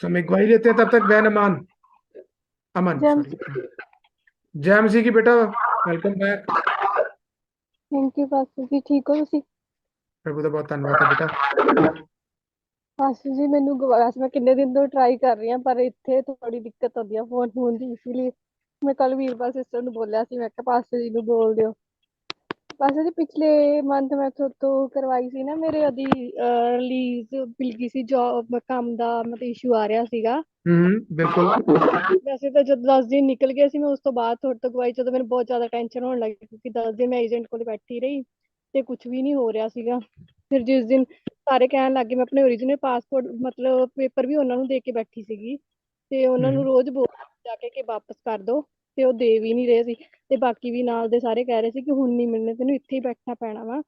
समय गवाही लेते हैं तब तक बहन अमन जैम सॉरी जय मसीह की बेटा, welcome back. Thank you pastor ji, ठीक हो ਤੁਸੀਂ? प्रभु का बहुत धन्यवाद है बेटा। ਪਾਸਟਰ ਜੀ ਮੈਨੂੰ ਵੈਸੇ ਮੈਂ ਕਿੰਨੇ ਦਿਨ ਤੋਂ ਟਰਾਈ ਕਰ ਰਹੀ ਹਾਂ, ਪਰ ਇੱਥੇ ਥੋੜੀ ਦਿੱਕਤ ਆਉਂਦੀ ਆ ਫੋਨ ਦੀ, ਇਸ ਲਈ ਮੈਂ ਕੱਲ ਵੀਰਪਾਲ ਸਿਸਟਰ ਨੂੰ ਬੋਲਿਆ ਸੀ, ਮੈਂ ਕਿਹਾ ਪਾਸਟਰ ਜੀ ਨੂੰ ਬੋਲ ਦਿਓ। ਪਾਸਟਰ ਜੀ ਪਿਛਲੇ ਮੰਥ ਮੈਂ ਤੋਂ ਕਰਵਾਈ ਸੀ ਨਾ, ਮੇਰੇ ਉਹਦੀ ਰਿਲੀਜ਼ ਮਿਲ ਗਈ ਸੀ, ਜੌਬ ਕੰਮ ਦਾ ਮਤਲਬ ਇਸ਼ੂ ਆ ਰਿਹਾ ਸੀਗਾ। बिल्कुल। ਵੈਸੇ ਤਾਂ ਜਦ 10 ਦਿਨ ਨਿਕਲ ਗਏ ਸੀ, ਮੈਂ ਉਸ ਤੋਂ ਬਾਅਦ ਤੁਹਾਡੇ ਤੋਂ ਗਵਾਈ, ਜਦੋਂ ਮੈਨੂੰ ਬਹੁਤ ਜ਼ਿਆਦਾ ਟੈਨਸ਼ਨ ਹੋਣ ਲੱਗੀ ਕਿਉਂਕਿ 10 ਦਿਨ ਮੈਂ ਏਜੰਟ ਕੋਲ ਬੈਠੀ ਰਹੀ ਤੇ ਕੁਝ ਵੀ ਨਹੀਂ ਹੋ ਰਿਹਾ ਸੀਗਾ। ਫਿਰ ਜਿਸ ਦਿਨ ਸਾਰੇ ਕਹਿਣ ਲੱਗੇ, ਮੈਂ ਆਪਣੇ ਓਰੀਜਨਲ ਪਾਸਪੋਰਟ ਮਤਲਬ ਪੇਪਰ ਵੀ ਉਹਨਾਂ ਨੂੰ ਦੇ ਕੇ ਬੈਠੀ ਸੀਗੀ ਤੇ ਉਹਨਾਂ ਨੂੰ ਰੋਜ਼ ਬੋਲ ਜਾ ਕੇ ਬਾਪਸ ਕਰ ਦੋ, ਤੇ ਉਹ ਦੇ ਵੀ ਨਹੀਂ ਰਹੇ ਸੀ। ਤੇ ਬਾਕੀ ਵੀ ਨਾਲ ਦੇ ਸਾਰੇ ਕਹਿ ਰਹੇ ਸੀ ਕਿ ਹੁਣ ਨਹੀਂ ਮਿਲਣੇ, ਤੈਨੂੰ ਇੱਥੇ ਹੀ ਬੈਠਣਾ ਪੈਣਾ ਵਾ,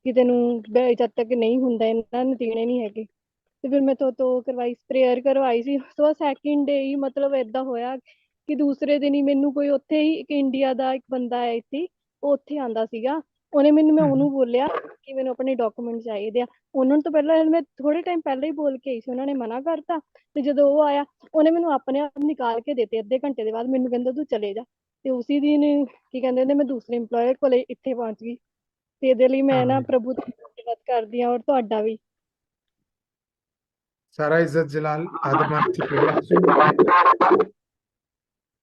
ਕਿ ਤੈਨੂੰ ਜਦ ਤੱਕ ਨਹੀਂ ਹੁੰਦਾ ਇਹਨਾਂ ਨੂੰ ਦੇਣੇ ਨਹੀਂ ਹੈਗੇ। ਤੇ ਫਿਰ ਮੈਂ ਤੋਂ ਕਰਵਾਈ, ਪ੍ਰੇਅਰ ਕਰਵਾਈ ਸੀ। ਉਸ ਤੋਂ ਬਾਅਦ ਸੈਕਿੰਡ ਡੇ ਹੀ ਮਤਲਬ ਏਦਾਂ ਹੋਇਆ ਕਿ ਦੂਸਰੇ ਦਿਨ ਹੀ ਮੈਨੂੰ ਕੋਈ ਉੱਥੇ ਹੀ ਇੱਕ ਇੰਡੀਆ ਦਾ ਇੱਕ ਬੰਦਾ ਆਇਆ ਸੀ, ਉਹ ਉੱਥੇ ਆਂਦਾ ਸੀਗਾ। ਮੈਂ ਉਹਨੂੰ ਬੋਲਿਆ ਕਿ ਮੈਨੂੰ ਆਪਣੇ ਡਾਕੂਮੈਂਟ ਚਾਹੀਦੇ ਆ। ਉਹਨਾਂ ਤੋਂ ਪਹਿਲਾਂ ਮੈਂ ਥੋੜੇ ਟਾਈਮ ਪਹਿਲਾਂ ਹੀ ਬੋਲ ਕੇ ਆਈ ਸੀ, ਉਹਨਾਂ ਨੇ ਮਨਾ ਕਰਤਾ। ਤੇ ਜਦੋਂ ਉਹ ਆਇਆ, ਉਹਨੇ ਮੈਨੂੰ ਆਪਣੇ ਆਪ ਨਿਕਾਲ ਕੇ ਦਿੱਤੇ। ਅੱਧੇ ਘੰਟੇ ਦੇ ਬਾਅਦ ਮੈਨੂੰ ਕਹਿੰਦਾ ਤੂੰ ਚਲੇ ਜਾ। ਤੇ ਉਸੇ ਦਿਨ ਕੀ ਕਹਿੰਦੇ ਨੇ, ਮੈਂ ਦੂਸਰੇ EMPLOYER ਕੋਲੇ ਇੱਥੇ ਪਹੁੰਚ ਗਈ। ਤੇ ਇਹਦੇ ਲਈ ਮੈਂ ਨਾ आमीन। ਪ੍ਰਭु ਦਾ ਧੰਨਵਾਦ ਕਰਦੀ ਹਾਂ, ਔਰ ਤੁਹਾਡਾ ਵੀ। सारा इज्जत जलाल आदर मान थी प्रभु यीशु।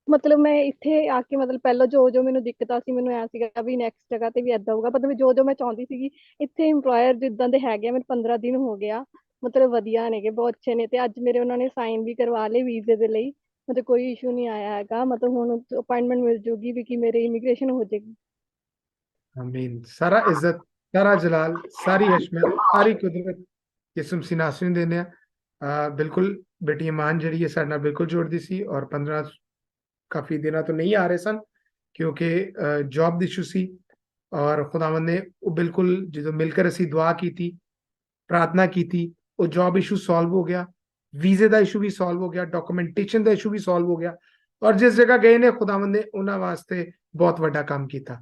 ਮਤਲਬ ਮੈਂ ਇੱਥੇ ਆ ਕੇ ਮਤਲਬ ਪਹਿਲਾਂ ਜੋ ਮੈਨੂੰ ਦਿੱਕਤਾਂ ਸੀ, ਮੈਨੂੰ ਐ ਸੀਗਾ ਵੀ ਨੈਕਸਟ ਜਗ੍ਹਾ ਤੇ ਵੀ ਏਦਾਂ ਹੋਊਗਾ, ਮਤਲਬ ਜੋ ਮੈਂ ਚਾਹੁੰਦੀ ਸੀਗੀ। ਇੱਥੇ EMPLOYER ਜਿੱਦਾਂ ਦੇ ਹੈਗੇ ਆ, ਮੈਨੂੰ 15 ਦਿਨ ਹੋ ਗਿਆ, ਮਤਲਬ ਵਧੀਆ ਨੇਗੇ, ਬਹੁਤ ਅੱਛੇ ਨੇ। ਤੇ ਅੱਜ ਮੇਰੇ ਉਹਨਾਂ ਨੇ ਸਾਈਨ ਵੀ ਕਰਵਾ ਲਏ ਵੀਜ਼ੇ ਦੇ ਲਈ, ਮਤਲਬ ਕੋਈ ਇਸ਼ੂ ਨਹੀਂ ਆਇਆ ਹੈਗਾ। ਮਤਲਬ ਹੁਣ ਅਪਾਇੰਟਮੈਂਟ ਮਿਲ ਜੂਗੀ ਵੀ ਕਿ ਮੇਰੇ ਇਮੀਗ੍ਰੇਸ਼ਨ ਹੋ ਜਾਏਗੀ। आमीन। सारा इज्जत, सारा जलाल, सारी हशमत, सारी कुदरत यीशु मसीह नासरी ਨੂੰ ਦਿੰਦੇ ਆ। ਬਿਲਕੁਲ ਬੇਟੀ ਇਮਾਨ ਜਿਹੜੀ ਹੈ ਸਾਡੇ ਨਾਲ ਬਿਲਕੁਲ ਜੁੜਦੀ ਸੀ, ਔਰ 15 ਕਾਫੀ ਦਿਨਾਂ ਤੋਂ ਨਹੀਂ ਆ ਰਹੇ ਸਨ ਕਿਉਂਕਿ ਜੌਬ ਦੀ ਇਸ਼ੂ ਸੀ। ਔਰ ਖੁਦਾਵੰਦ ਨੇ ਉਹ ਬਿਲਕੁਲ ਜਦੋਂ ਮਿਲकर ਅਸੀਂ ਦੁਆ ਕੀਤੀ, प्रार्थना की थी, वो जॉब इशू सॉल्व हो गया, वीजे का इशू भी सॉल्व हो गया, डॉक्यूमेंटेशन का इशू भी सॉल्व हो गया। और जिस जगह गए ने खुदावंद ने उन्होंने वास्ते बहुत बड़ा काम किया।